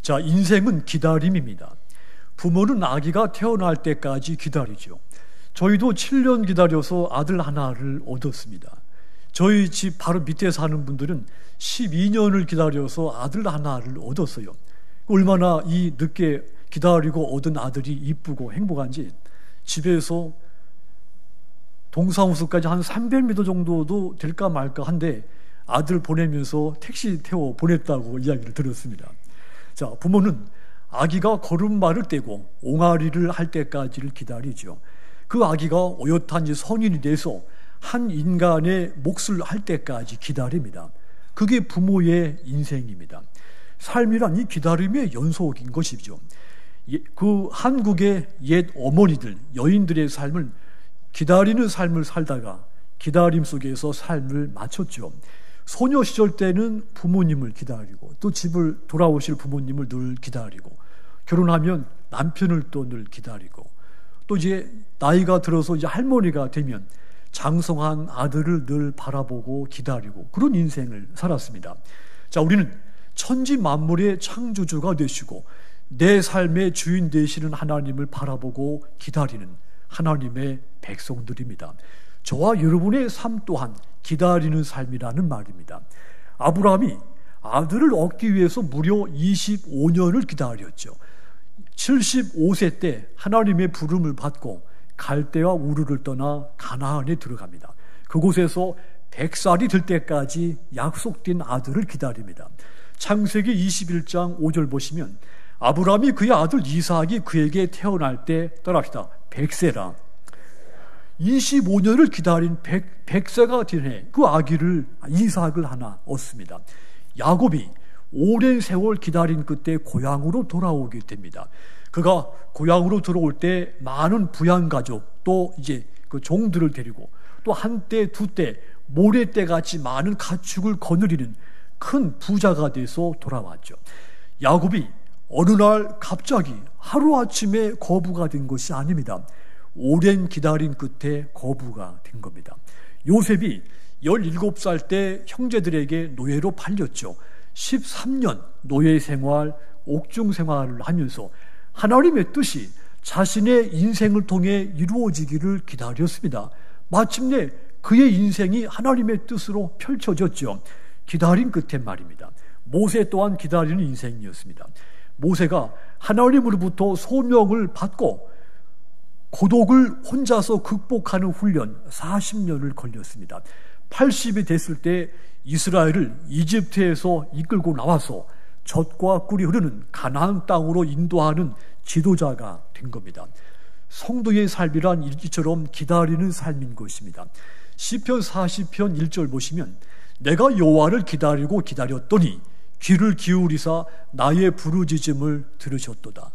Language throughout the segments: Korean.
자, 인생은 기다림입니다. 부모는 아기가 태어날 때까지 기다리죠. 저희도 7년 기다려서 아들 하나를 얻었습니다. 저희 집 바로 밑에 사는 분들은 12년을 기다려서 아들 하나를 얻었어요. 얼마나 이 늦게 기다리고 얻은 아들이 이쁘고 행복한지 집에서 동사무소까지 한 300m 정도도 될까 말까 한데 아들 보내면서 택시 태워 보냈다고 이야기를 들었습니다. 자, 부모는 아기가 걸음마를 떼고 옹알이를 할 때까지를 기다리죠. 그 아기가 어엿한 성인이 돼서 한 인간의 몫을 할 때까지 기다립니다. 그게 부모의 인생입니다. 삶이란 이 기다림의 연속인 것이죠. 그 한국의 옛 어머니들, 여인들의 삶은 기다리는 삶을 살다가 기다림 속에서 삶을 마쳤죠. 소녀 시절 때는 부모님을 기다리고 또 집을 돌아오실 부모님을 늘 기다리고 결혼하면 남편을 또 늘 기다리고 또 이제 나이가 들어서 이제 할머니가 되면 장성한 아들을 늘 바라보고 기다리고 그런 인생을 살았습니다. 자, 우리는 천지 만물의 창조주가 되시고 내 삶의 주인 되시는 하나님을 바라보고 기다리는 하나님의 백성들입니다. 저와 여러분의 삶 또한 기다리는 삶이라는 말입니다. 아브라함이 아들을 얻기 위해서 무려 25년을 기다렸죠. 75세 때 하나님의 부름을 받고 갈대와 우르를 떠나 가나안에 들어갑니다. 그곳에서 100살이 될 때까지 약속된 아들을 기다립니다. 창세기 21장 5절 보시면 아브라함이 그의 아들 이삭이 그에게 태어날 때 따라합시다. 100세라 25년을 기다린 100세가 된 해 그 아기를 이삭을 하나 얻습니다. 야곱이 오랜 세월 기다린 그때 고향으로 돌아오게 됩니다. 그가 고향으로 들어올 때 많은 부양가족 또 이제 그 종들을 데리고 또 한때 두때 모래떼 같이 많은 가축을 거느리는 큰 부자가 돼서 돌아왔죠. 야곱이 어느 날 갑자기 하루아침에 거부가 된 것이 아닙니다. 오랜 기다림 끝에 거부가 된 겁니다. 요셉이 17살 때 형제들에게 노예로 팔렸죠. 13년 노예 생활, 옥중 생활을 하면서 하나님의 뜻이 자신의 인생을 통해 이루어지기를 기다렸습니다. 마침내 그의 인생이 하나님의 뜻으로 펼쳐졌죠. 기다림 끝에 말입니다. 모세 또한 기다리는 인생이었습니다. 모세가 하나님으로부터 소명을 받고 고독을 혼자서 극복하는 훈련 40년을 걸렸습니다. 80이 됐을 때 이스라엘을 이집트에서 이끌고 나와서 젖과 꿀이 흐르는 가나안 땅으로 인도하는 지도자가 된 겁니다. 성도의 삶이란 이처럼 기다리는 삶인 것입니다. 시편 40편 1절 보시면 내가 여호와를 기다리고 기다렸더니 귀를 기울이사 나의 부르짖음을 들으셨도다.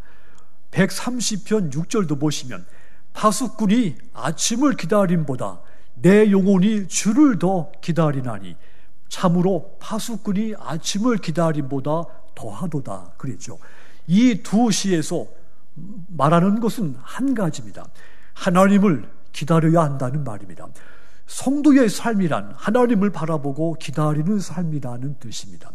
130편 6절도 보시면 파수꾼이 아침을 기다림보다 내 영혼이 주를 더 기다리나니 참으로 파수꾼이 아침을 기다림보다 더하도다 그랬죠. 이 두 시에서 말하는 것은 한 가지입니다. 하나님을 기다려야 한다는 말입니다. 성도의 삶이란 하나님을 바라보고 기다리는 삶이라는 뜻입니다.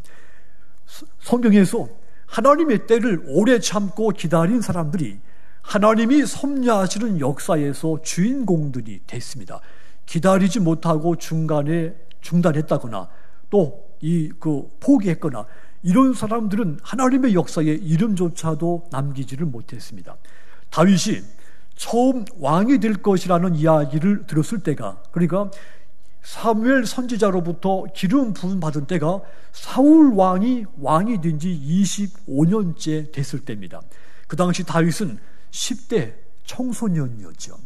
성경에서 하나님의 때를 오래 참고 기다린 사람들이 하나님이 섭리하시는 역사에서 주인공들이 됐습니다. 기다리지 못하고 중간에 중단했다거나 또 포기했거나 이런 사람들은 하나님의 역사에 이름조차도 남기지를 못했습니다. 다윗이 처음 왕이 될 것이라는 이야기를 들었을 때가, 그러니까 사무엘 선지자로부터 기름 부음 받은 때가 사울 왕이 된 지 25년째 됐을 때입니다. 그 당시 다윗은 10대 청소년이었죠.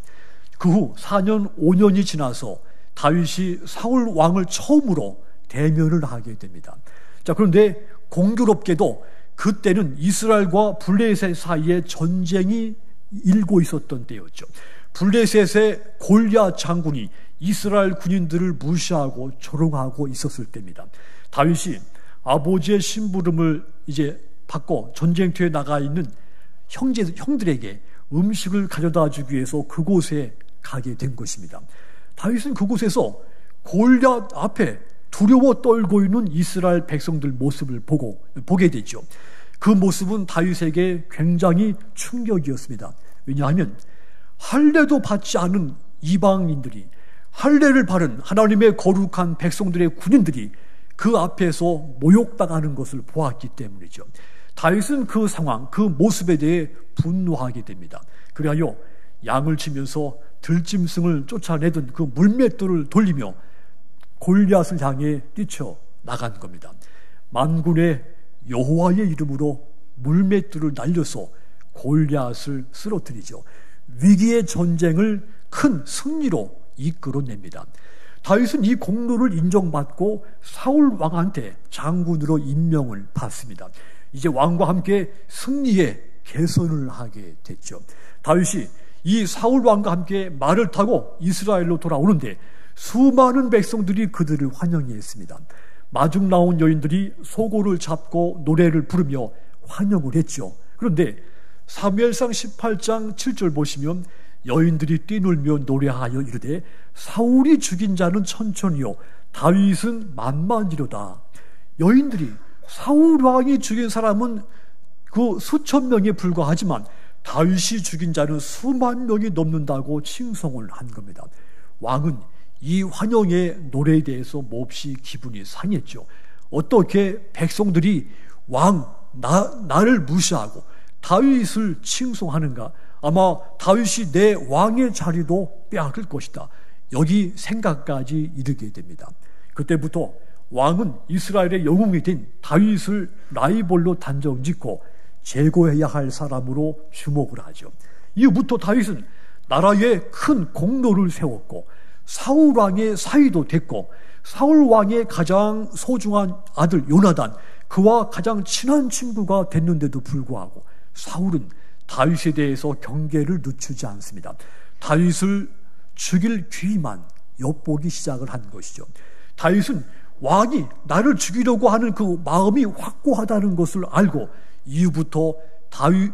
그 후 4년 5년이 지나서 다윗이 사울 왕을 처음으로 대면을 하게 됩니다. 자, 그런데 공교롭게도 그때는 이스라엘과 블레셋 사이에 전쟁이 일고 있었던 때였죠. 블레셋의 골리앗 장군이 이스라엘 군인들을 무시하고 조롱하고 있었을 때입니다. 다윗이 아버지의 심부름을 이제 받고 전쟁터에 나가 있는 형들에게 음식을 가져다 주기 위해서 그곳에 가게 된 것입니다. 다윗은 그곳에서 골리앗 앞에 두려워 떨고 있는 이스라엘 백성들 모습을 보게 되죠. 그 모습은 다윗에게 굉장히 충격이었습니다. 왜냐하면 할례도 받지 않은 이방인들이, 할례를 바른 하나님의 거룩한 백성들의 군인들이 그 앞에서 모욕당하는 것을 보았기 때문이죠. 다윗은 그 상황, 그 모습에 대해 분노하게 됩니다. 그리하여 양을 치면서 들짐승을 쫓아내던 그 물맷돌을 돌리며 골리앗을 향해 뛰쳐나간 겁니다. 만군의 여호와의 이름으로 물맷돌을 날려서 골리앗을 쓰러뜨리죠. 위기의 전쟁을 큰 승리로 이끌어냅니다. 다윗은 이 공로를 인정받고 사울 왕한테 장군으로 임명을 받습니다. 이제 왕과 함께 승리의 개선을 하게 됐죠. 다윗이 이 사울 왕과 함께 말을 타고 이스라엘로 돌아오는데 수많은 백성들이 그들을 환영했습니다. 마중 나온 여인들이 소고를 잡고 노래를 부르며 환영을 했죠. 그런데 사무엘상 18장 7절 보시면 여인들이 뛰놀며 노래하여 이르되 사울이 죽인 자는 천천히요 다윗은 만만이로다. 여인들이 사울 왕이 죽인 사람은 그 수천 명에 불과하지만 다윗이 죽인 자는 수만 명이 넘는다고 칭송을 한 겁니다. 왕은 이 환영의 노래에 대해서 몹시 기분이 상했죠. 어떻게 백성들이 나를 무시하고 다윗을 칭송하는가? 아마 다윗이 내 왕의 자리도 빼앗을 것이다. 여기 생각까지 이르게 됩니다. 그때부터 왕은 이스라엘의 영웅이 된 다윗을 라이벌로 단정짓고 제거해야 할 사람으로 주목을 하죠. 이후부터 다윗은 나라에 큰 공로를 세웠고 사울 왕의 사위도 됐고 사울 왕의 가장 소중한 아들 요나단, 그와 가장 친한 친구가 됐는데도 불구하고 사울은 다윗에 대해서 경계를 늦추지 않습니다. 다윗을 죽일 귀만 엿보기 시작을 한 것이죠. 다윗은 왕이 나를 죽이려고 하는 그 마음이 확고하다는 것을 알고 이후부터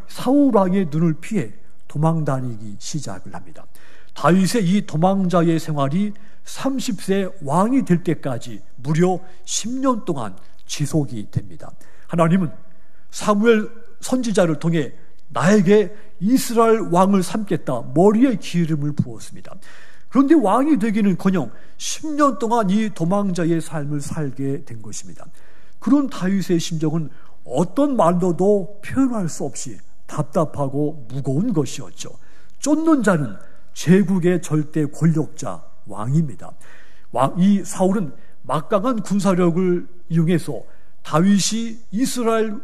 사울 왕의 눈을 피해 도망다니기 시작을 합니다. 다윗의 이 도망자의 생활이 30세 왕이 될 때까지 무려 10년 동안 지속이 됩니다. 하나님은 사무엘 선지자를 통해 나에게 이스라엘 왕을 삼겠다 머리에 기름을 부었습니다. 그런데 왕이 되기는커녕 10년 동안 이 도망자의 삶을 살게 된 것입니다. 그런 다윗의 심정은 어떤 말로도 표현할 수 없이 답답하고 무거운 것이었죠. 쫓는 자는 제국의 절대 권력자 왕입니다. 이 사울은 막강한 군사력을 이용해서 다윗이 이스라엘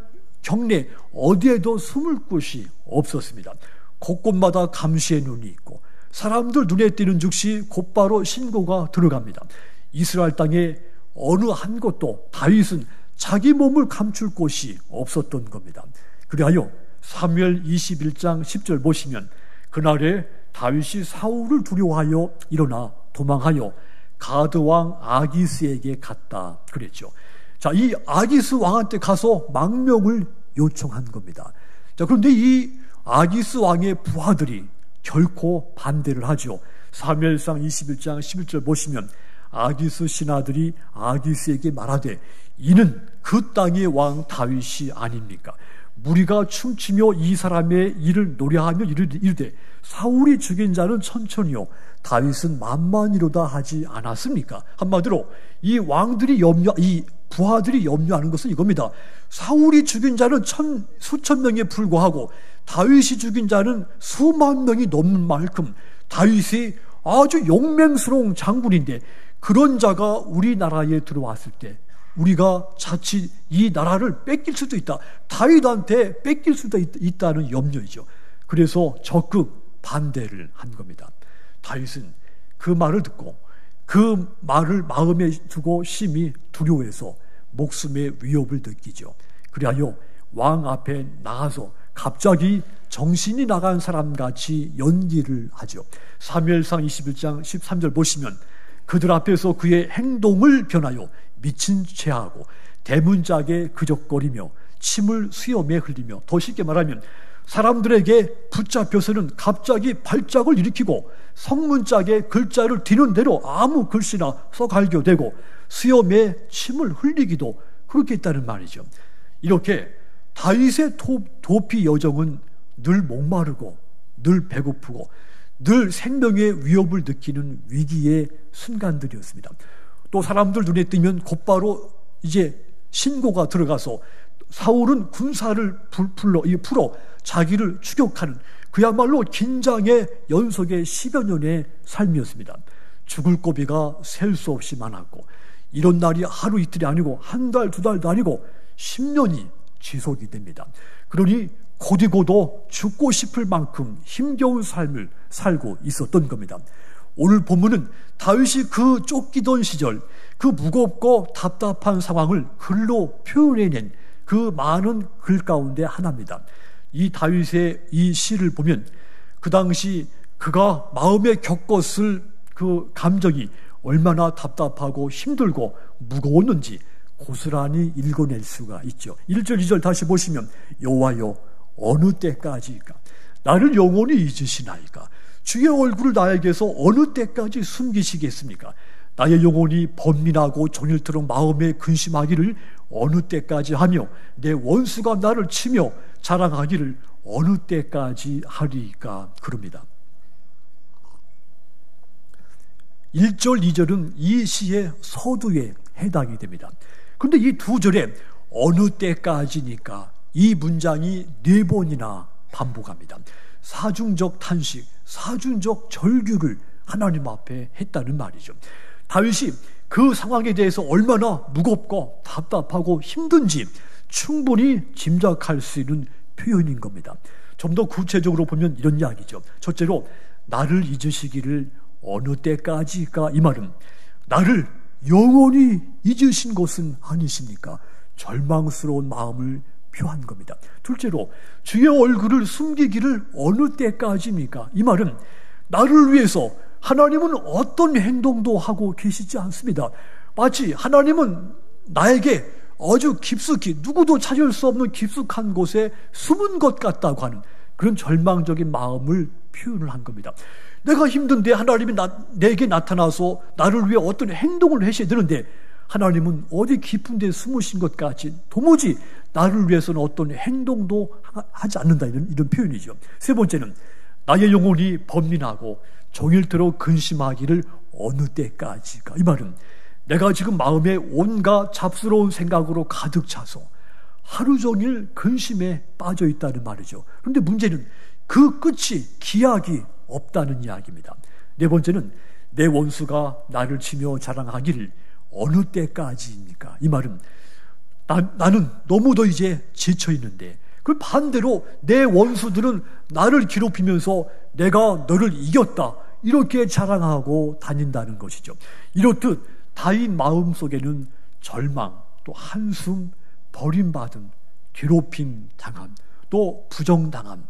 경내 어디에도 숨을 곳이 없었습니다. 곳곳마다 감시의 눈이 있고 사람들 눈에 띄는 즉시 곧바로 신고가 들어갑니다. 이스라엘 땅에 어느 한 곳도 다윗은 자기 몸을 감출 곳이 없었던 겁니다. 그리하여 사무엘 21장 10절 보시면 그날에 다윗이 사울을 두려워하여 일어나 도망하여 가드 왕 아기스에게 갔다 그랬죠. 자, 이 아기스 왕한테 가서 망명을 요청한 겁니다. 자, 그런데 이 아기스 왕의 부하들이 결코 반대를 하죠. 사무엘상 21장 11절 보시면 아기스 신하들이 아기스에게 말하되 이는 그 땅의 왕 다윗이 아닙니까? 무리가 춤추며 이 사람의 일을 노래하며 이르되 사울이 죽인 자는 천천히요 다윗은 만만이로다 하지 않았습니까? 한마디로 이 왕들이 이 부하들이 염려하는 것은 이겁니다. 사울이 죽인 자는 수천 명에 불과하고 다윗이 죽인 자는 수만 명이 넘는 만큼 다윗이 아주 용맹스러운 장군인데 그런 자가 우리나라에 들어왔을 때 우리가 자칫 이 나라를 뺏길 수도 있다. 다윗한테 뺏길 수도 있다는 염려이죠. 그래서 적극 반대를 한 겁니다. 다윗은 그 말을 듣고 그 말을 마음에 두고 심히 두려워해서 목숨의 위협을 느끼죠. 그리하여 왕 앞에 나가서 갑자기 정신이 나간 사람같이 연기를 하죠. 사무엘상 21장 13절 보시면 그들 앞에서 그의 행동을 변하여 미친 체하고 대문짝에 그적거리며 침을 수염에 흘리며 더 쉽게 말하면 사람들에게 붙잡혀서는 갑자기 발작을 일으키고 성문짝에 글자를 뒤는 대로 아무 글씨나 써갈겨대고 수염에 침을 흘리기도 그렇게 했다는 말이죠. 이렇게 다윗의 도피 여정은 늘 목마르고 늘 배고프고 늘 생명의 위협을 느끼는 위기의 순간들이었습니다. 또 사람들 눈에 띄면 곧바로 이제 신고가 들어가서 사울은 군사를 풀어 자기를 추격하는 그야말로 긴장의 연속의 10여 년의 삶이었습니다. 죽을 고비가 셀 수 없이 많았고 이런 날이 하루 이틀이 아니고 한 달, 두 달도 아니고 10년이 지속이 됩니다. 그러니 곧이고도 죽고 싶을 만큼 힘겨운 삶을 살고 있었던 겁니다. 오늘 본문은 다윗이 그 쫓기던 시절 그 무겁고 답답한 상황을 글로 표현해낸 그 많은 글 가운데 하나입니다. 이 다윗의 이 시를 보면 그 당시 그가 마음에 겪었을 그 감정이 얼마나 답답하고 힘들고 무거웠는지 고스란히 읽어낼 수가 있죠. 1절 2절 다시 보시면 여호와여 어느 때까지일까? 나를 영원히 잊으시나이까? 주의 얼굴을 나에게서 어느 때까지 숨기시겠습니까? 나의 영혼이 번민하고 종일토록 마음에 근심하기를 어느 때까지 하며 내 원수가 나를 치며 자랑하기를 어느 때까지 하리까? 그럽니다. 1절 2절은 이 시의 서두에 해당이 됩니다. 그런데 이 두 절에 어느 때까지니까 이 문장이 4번이나 반복합니다. 사중적 탄식, 사중적 절규를 하나님 앞에 했다는 말이죠. 다윗이 그 상황에 대해서 얼마나 무겁고 답답하고 힘든지 충분히 짐작할 수 있는 표현인 겁니다. 좀 더 구체적으로 보면 이런 이야기죠. 첫째로 나를 잊으시기를 어느 때까지일까? 이 말은 나를 영원히 잊으신 것은 아니십니까? 절망스러운 마음을 표한 겁니다. 둘째로 주의 얼굴을 숨기기를 어느 때까지입니까? 이 말은 나를 위해서 하나님은 어떤 행동도 하고 계시지 않습니다. 마치 하나님은 나에게 아주 깊숙이 누구도 찾을 수 없는 깊숙한 곳에 숨은 것 같다고 하는 그런 절망적인 마음을 표현을 한 겁니다. 내가 힘든데 하나님이 내게 나타나서 나를 위해 어떤 행동을 하셔야 되는데 하나님은 어디 깊은 데 숨으신 것 같이 도무지 나를 위해서는 어떤 행동도 하지 않는다 이런 표현이죠. 세 번째는 나의 영혼이 번민하고 종일토록 근심하기를 어느 때까지일까? 이 말은 내가 지금 마음에 온갖 잡스러운 생각으로 가득 차서 하루 종일 근심에 빠져 있다는 말이죠. 그런데 문제는 그 끝이 기약이 없다는 이야기입니다. 네 번째는 내 원수가 나를 치며 자랑하기를 어느 때까지입니까? 이 말은 나는 너무도 이제 지쳐 있는데 그 반대로 내 원수들은 나를 괴롭히면서 내가 너를 이겼다 이렇게 자랑하고 다닌다는 것이죠. 이렇듯 다윗 마음속에는 절망, 또 한숨, 버림받음, 괴롭힘 당함, 또 부정당함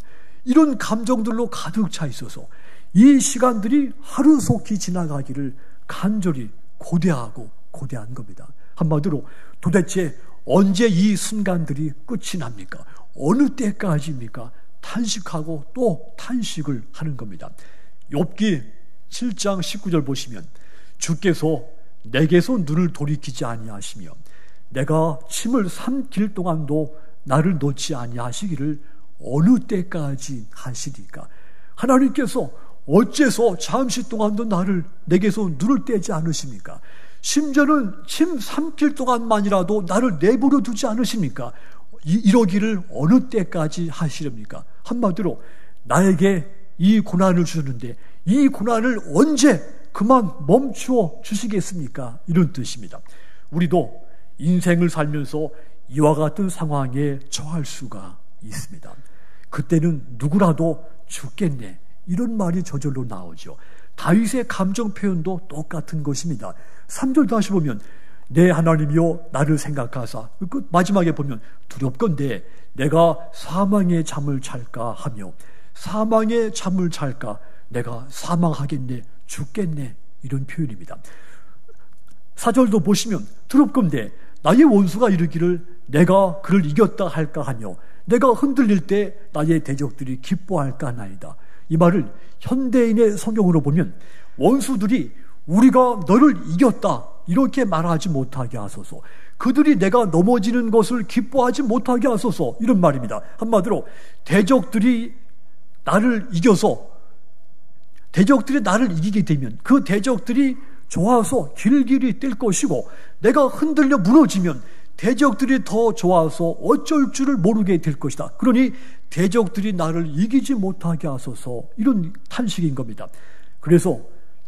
이런 감정들로 가득 차 있어서 이 시간들이 하루속히 지나가기를 간절히 고대한 겁니다. 한마디로 도대체 언제 이 순간들이 끝이 납니까? 어느 때까지입니까? 탄식하고 또 탄식을 하는 겁니다. 욥기 7장 19절 보시면 주께서 내게서 눈을 돌이키지 아니하시며 내가 침을 삼킬 동안도 나를 놓지 아니하시기를 어느 때까지 하시리까? 하나님께서 어째서 잠시 동안도 내게서 눈을 떼지 않으십니까? 심지어는 침 삼킬 동안만이라도 나를 내버려 두지 않으십니까? 이러기를 어느 때까지 하시렵니까? 한마디로 나에게 이 고난을 주셨는데 이 고난을 언제 그만 멈추어 주시겠습니까? 이런 뜻입니다. 우리도 인생을 살면서 이와 같은 상황에 처할 수가 있습니다. 그때는 누구라도 죽겠네 이런 말이 저절로 나오죠. 다윗의 감정 표현도 똑같은 것입니다. 3절 다시 보면 내 하나님이여 나를 생각하사 그 마지막에 보면 두렵건대 내가 사망의 잠을 잘까 하며 사망의 잠을 잘까 내가 사망하겠네 죽겠네 이런 표현입니다. 4절도 보시면 두렵건대 나의 원수가 이르기를 내가 그를 이겼다 할까 하며 내가 흔들릴 때 나의 대적들이 기뻐할까 하나이다. 이 말을 현대인의 성경으로 보면 원수들이 우리가 너를 이겼다 이렇게 말하지 못하게 하소서. 그들이 내가 넘어지는 것을 기뻐하지 못하게 하소서. 이런 말입니다. 한마디로 대적들이 나를 이기게 되면 그 대적들이 좋아서 길길이 뛸 것이고, 내가 흔들려 무너지면 대적들이 더 좋아서 어쩔 줄을 모르게 될 것이다. 그러니 대적들이 나를 이기지 못하게 하소서. 이런 탄식인 겁니다. 그래서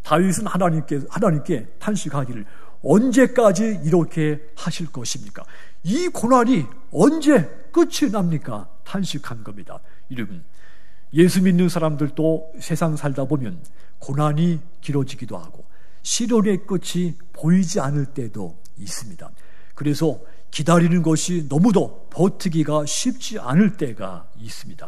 다윗은 하나님께 탄식하기를, 언제까지 이렇게 하실 것입니까? 이 고난이 언제 끝이 납니까? 탄식한 겁니다. 여러분, 예수 믿는 사람들도 세상 살다 보면 고난이 길어지기도 하고 시련의 끝이 보이지 않을 때도 있습니다. 그래서 기다리는 것이 너무도 버티기가 쉽지 않을 때가 있습니다.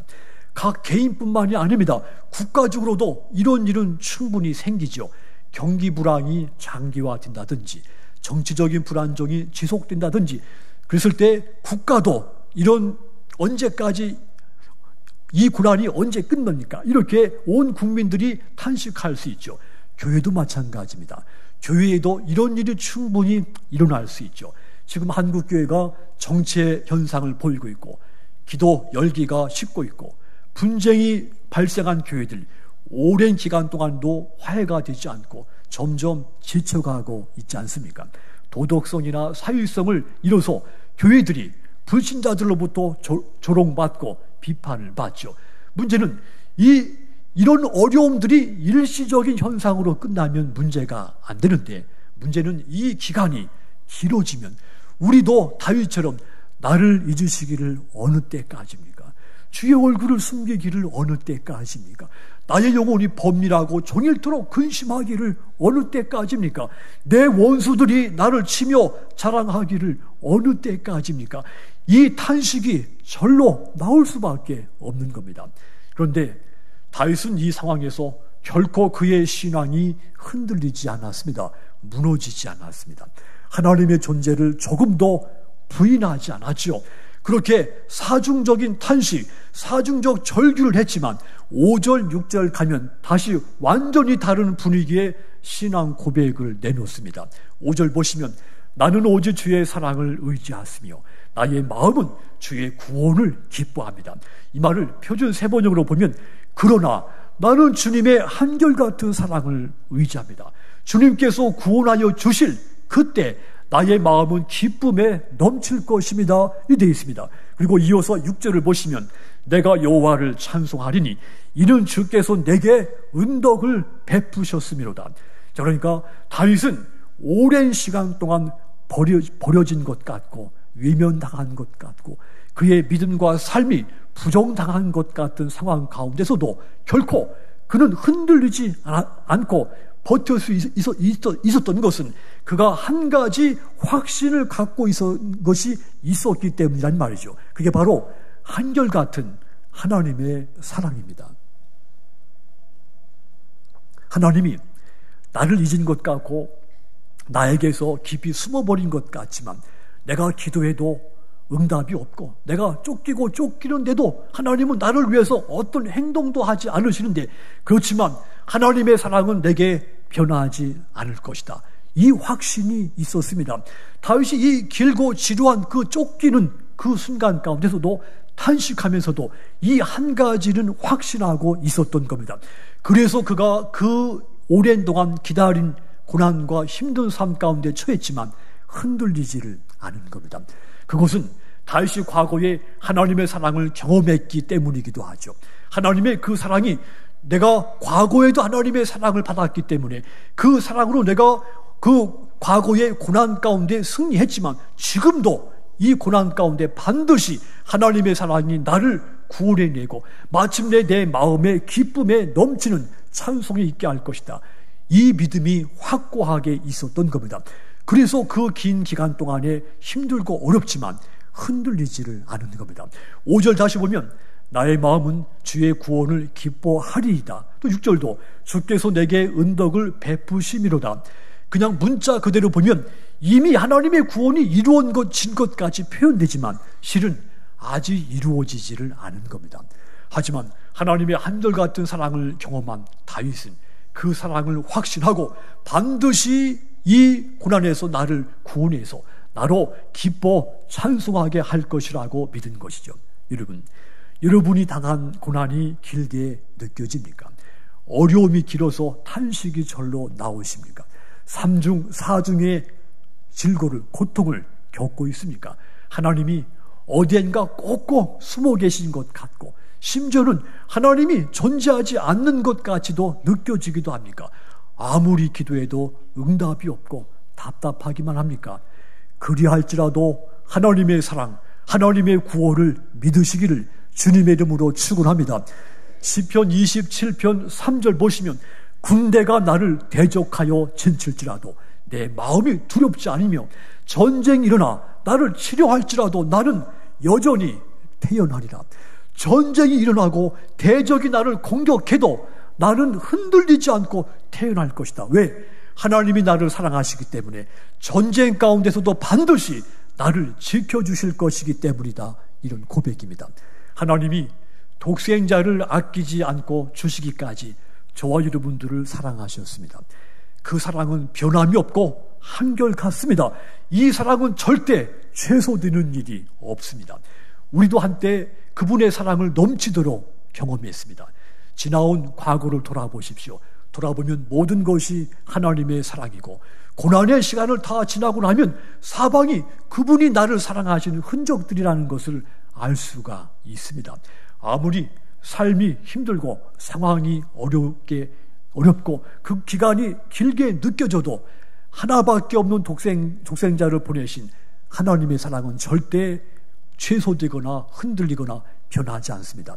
각 개인뿐만이 아닙니다. 국가적으로도 이런 일은 충분히 생기죠. 경기 불황이 장기화된다든지 정치적인 불안정이 지속된다든지 그랬을 때 국가도 언제까지 이 고난이 언제 끝납니까? 이렇게 온 국민들이 탄식할 수 있죠. 교회도 마찬가지입니다. 교회에도 이런 일이 충분히 일어날 수 있죠. 지금 한국교회가 정체 현상을 보이고 있고 기도 열기가 식고 있고 분쟁이 발생한 교회들, 오랜 기간 동안도 화해가 되지 않고 점점 지쳐가고 있지 않습니까? 도덕성이나 사회성을 잃어서 교회들이 불신자들로부터 조롱받고 비판을 받죠. 문제는 이런 어려움들이 일시적인 현상으로 끝나면 문제가 안 되는데, 문제는 이 기간이 길어지면 우리도 다윗처럼 나를 잊으시기를 어느 때까지입니까? 주의 얼굴을 숨기기를 어느 때까지입니까? 나의 영혼이 범민하고 종일토록 근심하기를 어느 때까지입니까? 내 원수들이 나를 치며 자랑하기를 어느 때까지입니까? 이 탄식이 절로 나올 수밖에 없는 겁니다. 그런데 다윗은 이 상황에서 결코 그의 신앙이 흔들리지 않았습니다. 무너지지 않았습니다. 하나님의 존재를 조금도 부인하지 않았죠. 그렇게 사중적인 탄식, 사중적 절규를 했지만 5절, 6절 가면 다시 완전히 다른 분위기의 신앙 고백을 내놓습니다. 5절 보시면 나는 오직 주의 사랑을 의지하으며 나의 마음은 주의 구원을 기뻐합니다. 이 말을 표준 세번역으로 보면 그러나 나는 주님의 한결같은 사랑을 의지합니다. 주님께서 구원하여 주실 그때 나의 마음은 기쁨에 넘칠 것입니다. 이 되어 있습니다. 그리고 이어서 6절을 보시면 내가 여호와를 찬송하리니 이는 주께서 내게 은덕을 베푸셨음이로다. 그러니까 다윗은 오랜 시간 동안 버려진 것 같고 외면당한 것 같고 그의 믿음과 삶이 부정당한 것 같은 상황 가운데서도 결코 그는 흔들리지 않고 버틸 수 있었던 것은 그가 한 가지 확신을 갖고 있었던 것이 있었기 때문이란 말이죠. 그게 바로 한결같은 하나님의 사랑입니다. 하나님이 나를 잊은 것 같고 나에게서 깊이 숨어버린 것 같지만 내가 기도해도 응답이 없고 내가 쫓기는데도 하나님은 나를 위해서 어떤 행동도 하지 않으시는데, 그렇지만 하나님의 사랑은 내게 변하지 않을 것이다. 이 확신이 있었습니다. 다윗이 이 길고 지루한 그 쫓기는 그 순간 가운데서도 탄식하면서도 이 한 가지는 확신하고 있었던 겁니다. 그래서 그가 그 오랜 동안 기다린 고난과 힘든 삶 가운데 처했지만 흔들리지를 않은 겁니다. 그것은 다윗이 과거에 하나님의 사랑을 경험했기 때문이기도 하죠. 하나님의 그 사랑이 내가 과거에도 하나님의 사랑을 받았기 때문에 그 사랑으로 내가 그 과거의 고난 가운데 승리했지만 지금도 이 고난 가운데 반드시 하나님의 사랑이 나를 구원해내고 마침내 내 마음의 기쁨에 넘치는 찬송이 있게 할 것이다. 이 믿음이 확고하게 있었던 겁니다. 그래서 그 긴 기간 동안에 힘들고 어렵지만 흔들리지를 않은 겁니다. 5절 다시 보면 나의 마음은 주의 구원을 기뻐하리이다. 또 6절도 주께서 내게 은덕을 베푸심이로다. 그냥 문자 그대로 보면 이미 하나님의 구원이 이루어진 것까지 표현되지만 실은 아직 이루어지지를 않은 겁니다. 하지만 하나님의 한결같은 사랑을 경험한 다윗은 그 사랑을 확신하고 반드시 이 고난에서 나를 구원해서 나로 기뻐 찬송하게 할 것이라고 믿은 것이죠. 여러분, 여러분이 당한 고난이 길게 느껴집니까? 어려움이 길어서 탄식이 절로 나오십니까? 3중 4중의 질고를, 고통을 겪고 있습니까? 하나님이 어디엔가 꼭꼭 숨어 계신 것 같고, 심지어는 하나님이 존재하지 않는 것 같이도 느껴지기도 합니까? 아무리 기도해도 응답이 없고 답답하기만 합니까? 그리할지라도 하나님의 사랑, 하나님의 구원을 믿으시기를 주님의 이름으로 축원합니다. 시편 27편 3절 보시면, 군대가 나를 대적하여 진칠지라도 내 마음이 두렵지 않으며 전쟁이 일어나 나를 치료할지라도 나는 여전히 태연하리라. 전쟁이 일어나고 대적이 나를 공격해도 나는 흔들리지 않고 태어날 것이다. 왜? 하나님이 나를 사랑하시기 때문에, 전쟁 가운데서도 반드시 나를 지켜주실 것이기 때문이다. 이런 고백입니다. 하나님이 독생자를 아끼지 않고 주시기까지 저와 여러분들을 사랑하셨습니다. 그 사랑은 변함이 없고 한결같습니다. 이 사랑은 절대 최소되는 일이 없습니다. 우리도 한때 그분의 사랑을 넘치도록 경험했습니다. 지나온 과거를 돌아보십시오. 돌아보면 모든 것이 하나님의 사랑이고, 고난의 시간을 다 지나고 나면 사방이 그분이 나를 사랑하시는 흔적들이라는 것을 알 수가 있습니다. 아무리 삶이 힘들고 상황이 어렵고 그 기간이 길게 느껴져도 하나밖에 없는 독생자를 보내신 하나님의 사랑은 절대 최소되거나 흔들리거나 변하지 않습니다.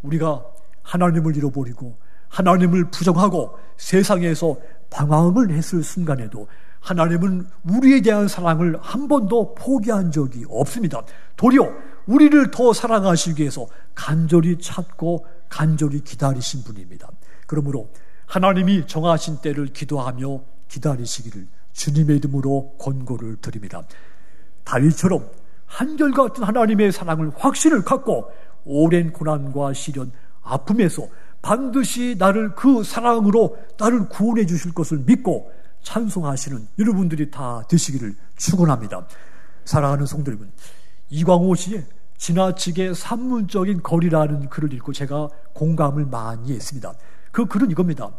우리가 하나님을 잃어버리고 하나님을 부정하고 세상에서 방황을 했을 순간에도 하나님은 우리에 대한 사랑을 한 번도 포기한 적이 없습니다. 도리어 우리를 더 사랑하시기 위해서 간절히 찾고 간절히 기다리신 분입니다. 그러므로 하나님이 정하신 때를 기도하며 기다리시기를 주님의 이름으로 권고를 드립니다. 다윗처럼 한결같은 하나님의 사랑을 확신을 갖고 오랜 고난과 시련, 아픔에서 반드시 나를 그 사랑으로 나를 구원해 주실 것을 믿고 찬송하시는 여러분들이 다 되시기를 축원합니다. 사랑하는 성도 여러분, 이광호 씨의 지나치게 산문적인 거리라는 글을 읽고 제가 공감을 많이 했습니다. 그 글은 이겁니다.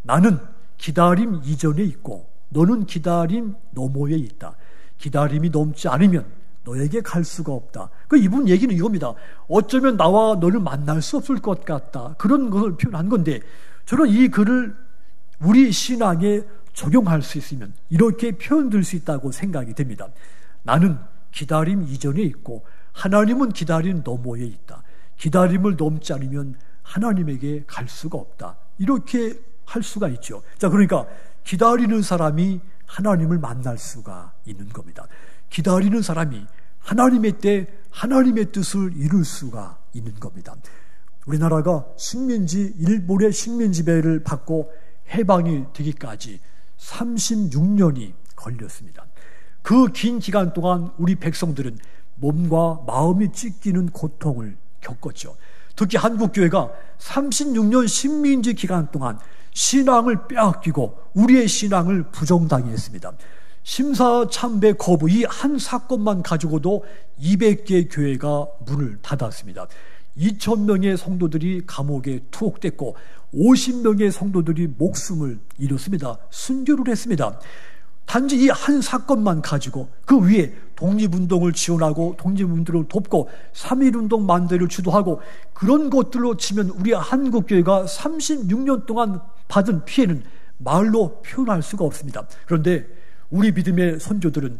나는 기다림 이전에 있고 너는 기다림 너머에 있다. 기다림이 넘지 않으면 너에게 갈 수가 없다. 이분 얘기는 이겁니다. 어쩌면 나와 너를 만날 수 없을 것 같다. 그런 것을 표현한 건데, 저는 이 글을 우리 신앙에 적용할 수 있으면 이렇게 표현될 수 있다고 생각이 됩니다. 나는 기다림 이전에 있고 하나님은 기다림 너머에 있다. 기다림을 넘지 않으면 하나님에게 갈 수가 없다. 이렇게 할 수가 있죠. 자, 그러니까 기다리는 사람이 하나님을 만날 수가 있는 겁니다. 기다리는 사람이 하나님의 때 하나님의 뜻을 이룰 수가 있는 겁니다. 우리나라가 일본의 식민지배를 받고 해방이 되기까지 36년이 걸렸습니다. 그 긴 기간 동안 우리 백성들은 몸과 마음이 찢기는 고통을 겪었죠. 특히 한국교회가 36년 식민지 기간 동안 신앙을 빼앗기고 우리의 신앙을 부정당했습니다. 심사참배 거부, 이 한 사건만 가지고도 200개 교회가 문을 닫았습니다. 2,000명의 성도들이 감옥에 투옥됐고 50명의 성도들이 목숨을 잃었습니다. 순교를 했습니다. 단지 이 한 사건만 가지고 그 위에 독립운동을 지원하고 독립운동을 돕고 3.1운동 만대를 주도하고 그런 것들로 치면 우리 한국교회가 36년 동안 받은 피해는 말로 표현할 수가 없습니다. 그런데 우리 믿음의 선조들은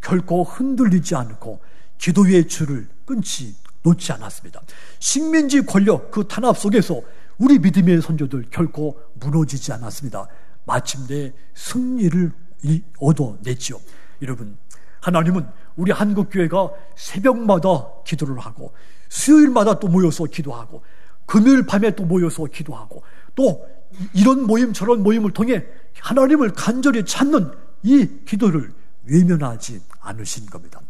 결코 흔들리지 않고 기도의 줄을 끊지 놓지 않았습니다. 식민지 권력 그 탄압 속에서 우리 믿음의 선조들 결코 무너지지 않았습니다. 마침내 승리를 얻어냈죠. 여러분, 하나님은 우리 한국교회가 새벽마다 기도를 하고 수요일마다 또 모여서 기도하고 금요일 밤에 또 모여서 기도하고 또 이런 모임 저런 모임을 통해 하나님을 간절히 찾는 이 기도를 외면하지 않으신 겁니다.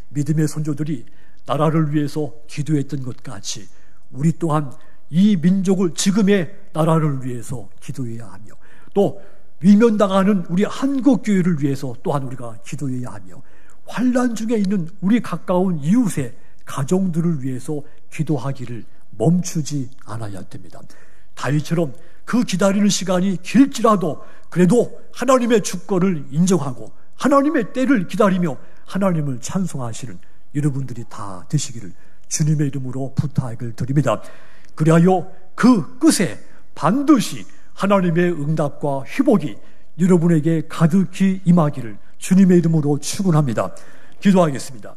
믿음의 선조들이 나라를 위해서 기도했던 것 같이 우리 또한 이 민족을 지금의 나라를 위해서 기도해야 하며 또 위면당하는 우리 한국교회를 위해서 또한 우리가 기도해야 하며 환난 중에 있는 우리 가까운 이웃의 가정들을 위해서 기도하기를 멈추지 않아야 됩니다. 다윗처럼 그 기다리는 시간이 길지라도 그래도 하나님의 주권을 인정하고 하나님의 때를 기다리며 하나님을 찬송하시는 여러분들이 다 되시기를 주님의 이름으로 부탁을 드립니다. 그리하여 그 끝에 반드시 하나님의 응답과 회복이 여러분에게 가득히 임하기를 주님의 이름으로 축원합니다. 기도하겠습니다.